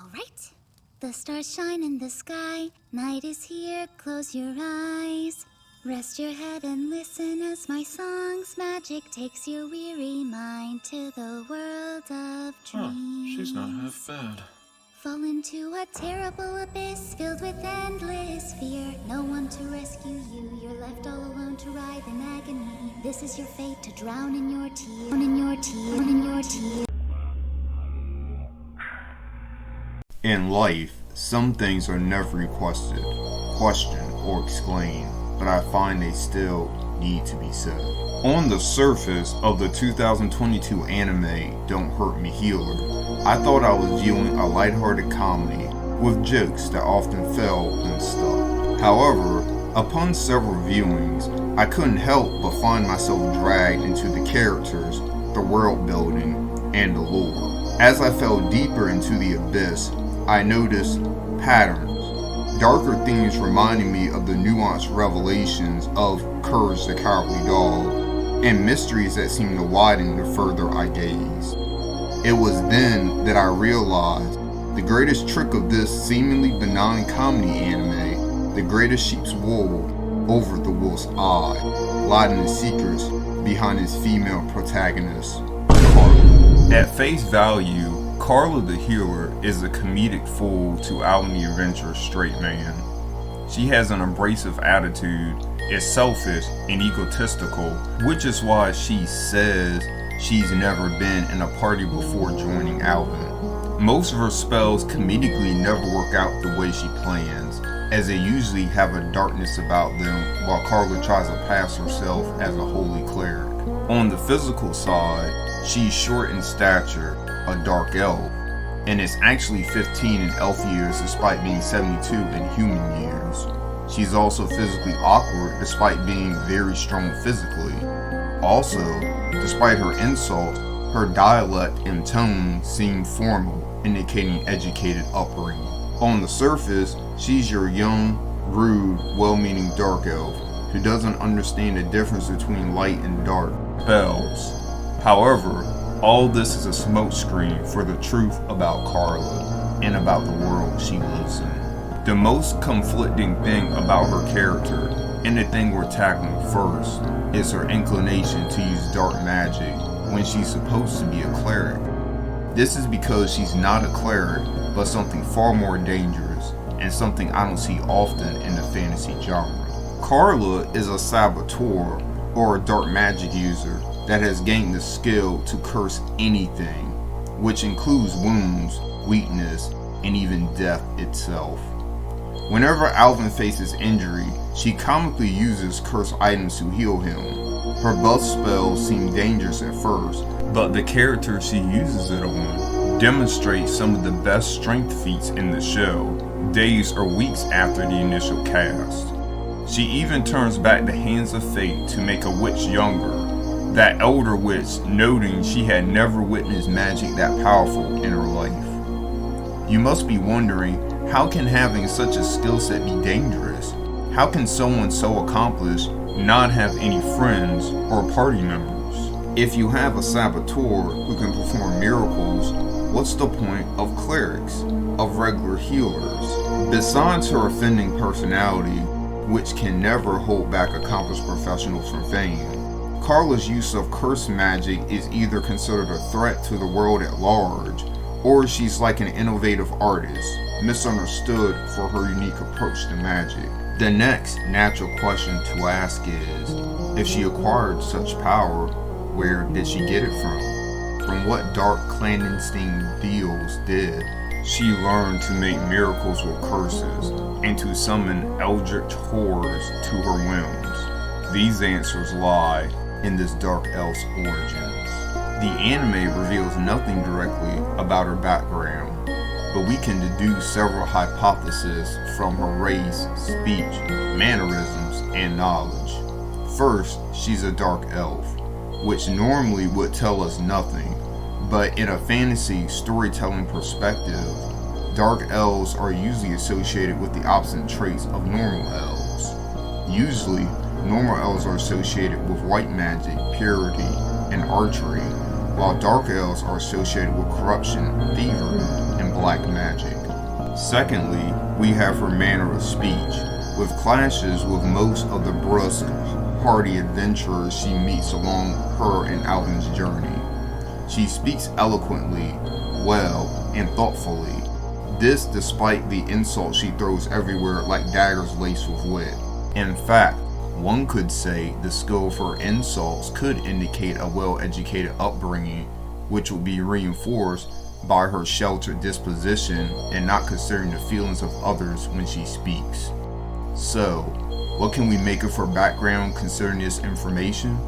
Alright. The stars shine in the sky. Night is here, close your eyes. Rest your head and listen as my song's magic takes your weary mind to the world of dreams. She's not half bad. Fall into a terrible abyss filled with endless fear. No one to rescue you, you're left all alone to writhe in agony. This is your fate, to drown in your tears. In life, some things are never requested, questioned, or explained, but I find they still need to be said. On the surface of the 2022 anime Don't Hurt Me Healer, I thought I was viewing a lighthearted comedy with jokes that often fell and stuck. However, upon several viewings, I couldn't help but find myself dragged into the characters, the world building, and the lore. As I fell deeper into the abyss, I noticed patterns, darker themes reminding me of the nuanced revelations of Courage the Cowardly Dog, and mysteries that seemed to widen the further I gazed. It was then that I realized the greatest trick of this seemingly benign comedy anime, the greatest sheep's wool over the wolf's eye, lied in the secrets behind its female protagonist, Karla. At face value, Karla the Healer is a comedic fool to Alvin the Adventurous straight man. She has an abrasive attitude, is selfish and egotistical, which is why she says she's never been in a party before joining Alvin. Most of her spells comedically never work out the way she plans, as they usually have a darkness about them while Karla tries to pass herself as a holy cleric. On the physical side, she's short in stature, a dark elf, and is actually 15 in elf years despite being 72 in human years. She's also physically awkward despite being very strong physically. Also, despite her insults, her dialect and tone seem formal, indicating educated upbringing. On the surface, she's your young, rude, well-meaning dark elf who doesn't understand the difference between light and dark spells. However, all this is a smokescreen for the truth about Karla and about the world she lives in. The most conflicting thing about her character, and the thing we're tackling first, is her inclination to use dark magic when she's supposed to be a cleric. This is because she's not a cleric, but something far more dangerous, and something I don't see often in the fantasy genre. Karla is a saboteur, or a dark magic user, that has gained the skill to curse anything, which includes wounds, weakness, and even death itself. Whenever Alvin faces injury, she comically uses cursed items to heal him. Her buff spells seem dangerous at first, but the character she uses it on demonstrates some of the best strength feats in the show, days or weeks after the initial cast. She even turns back the hands of fate to make a witch younger, that elder witch noting she had never witnessed magic that powerful in her life. You must be wondering, how can having such a skill set be dangerous? How can someone so accomplished not have any friends or party members? If you have a saboteur who can perform miracles, what's the point of clerics, of regular healers? Besides her offending personality, which can never hold back accomplished professionals from fame, Karla's use of curse magic is either considered a threat to the world at large, or she's like an innovative artist, misunderstood for her unique approach to magic. The next natural question to ask is, if she acquired such power, where did she get it from? From what dark clandestine deals did she learn to make miracles with curses, and to summon eldritch horrors to her whims? These answers lie in this dark elf's origins. The anime reveals nothing directly about her background, but we can deduce several hypotheses from her race, speech, mannerisms, and knowledge. First, she's a dark elf, which normally would tell us nothing, but in a fantasy storytelling perspective, dark elves are usually associated with the opposite traits of normal elves. Usually, normal elves are associated with white magic, purity, and archery, while dark elves are associated with corruption, thievery, and black magic. Secondly, we have her manner of speech, with clashes with most of the brusque, hardy adventurers she meets along her and Alvin's journey. She speaks eloquently, well, and thoughtfully. This despite the insults she throws everywhere like daggers laced with wit. In fact, one could say the skill of her insults could indicate a well-educated upbringing, which will be reinforced by her sheltered disposition and not considering the feelings of others when she speaks. So, what can we make of her background considering this information?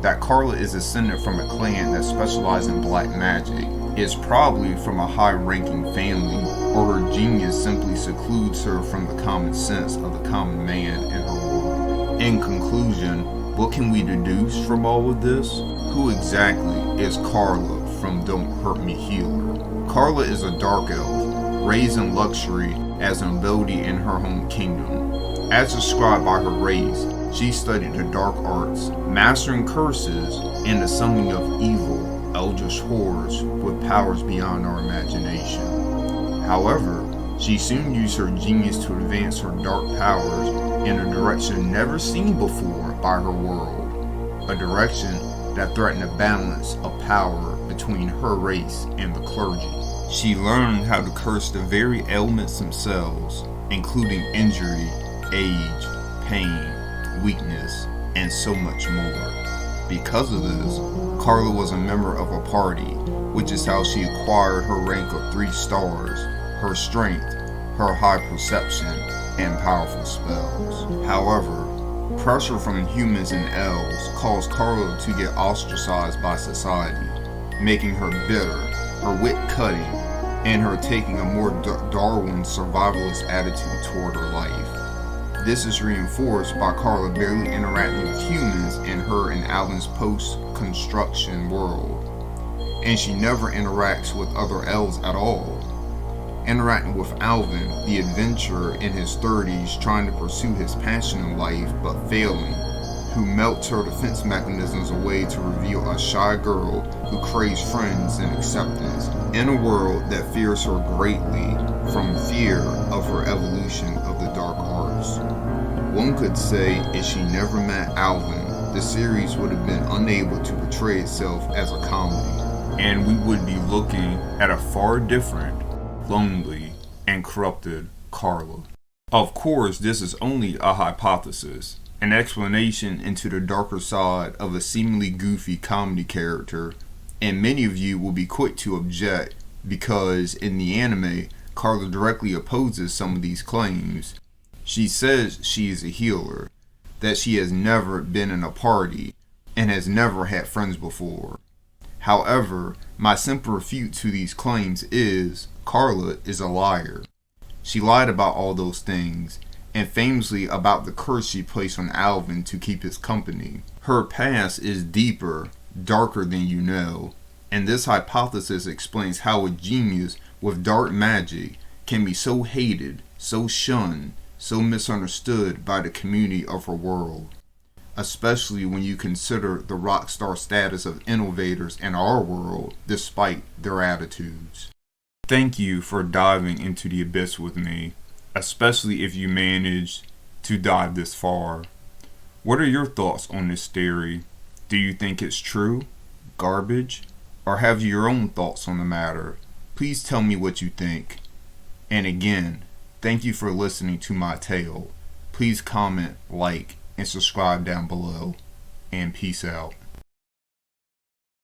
That Karla is descended from a clan that specializes in black magic, is probably from a high-ranking family, or her genius simply secludes her from the common sense of the common man in her world. In conclusion, what can we deduce from all of this? Who exactly is Karla from Don't Hurt Me Healer? Karla is a dark elf, raised in luxury as an ability in her home kingdom. As described by her race, she studied the dark arts, mastering curses and the summoning of evil, eldritch horrors with powers beyond our imagination. However, she soon used her genius to advance her dark powers in a direction never seen before by her world, a direction that threatened the balance of power between her race and the clergy. She learned how to curse the very ailments themselves, including injury, age, pain, weakness, and so much more. Because of this, Karla was a member of a party, which is how she acquired her rank of 3 stars, her strength, her high perception, and powerful spells. However, pressure from humans and elves caused Karla to get ostracized by society, making her bitter, her wit cutting, and her taking a more Darwin survivalist attitude toward her life. This is reinforced by Karla barely interacting with humans in her and Alvin's post-construction world, and she never interacts with other elves at all. Interacting with Alvin, the adventurer in his 30s trying to pursue his passion in life but failing, who melts her defense mechanisms away to reveal a shy girl who craves friends and acceptance in a world that fears her greatly from fear of her evolution of the dark arts. One could say if she never met Alvin, the series would have been unable to portray itself as a comedy, and we would be looking at a far different, lonely, and corrupted Karla. Of course, this is only a hypothesis, an explanation into the darker side of a seemingly goofy comedy character, and many of you will be quick to object because in the anime, Karla directly opposes some of these claims. She says she is a healer, that she has never been in a party, and has never had friends before. However, my simple refute to these claims is, Karla is a liar. She lied about all those things, and famously about the curse she placed on Alvin to keep his company. Her past is deeper, darker than you know, and this hypothesis explains how a genius with dark magic can be so hated, so shunned, so misunderstood by the community of her world, especially when you consider the rock star status of innovators in our world despite their attitudes. Thank you for diving into the abyss with me, especially if you managed to dive this far. What are your thoughts on this theory? Do you think it's true, garbage, or have you your own thoughts on the matter? Please tell me what you think. And again, thank you for listening to my tale. Please comment, like, and subscribe down below. And peace out.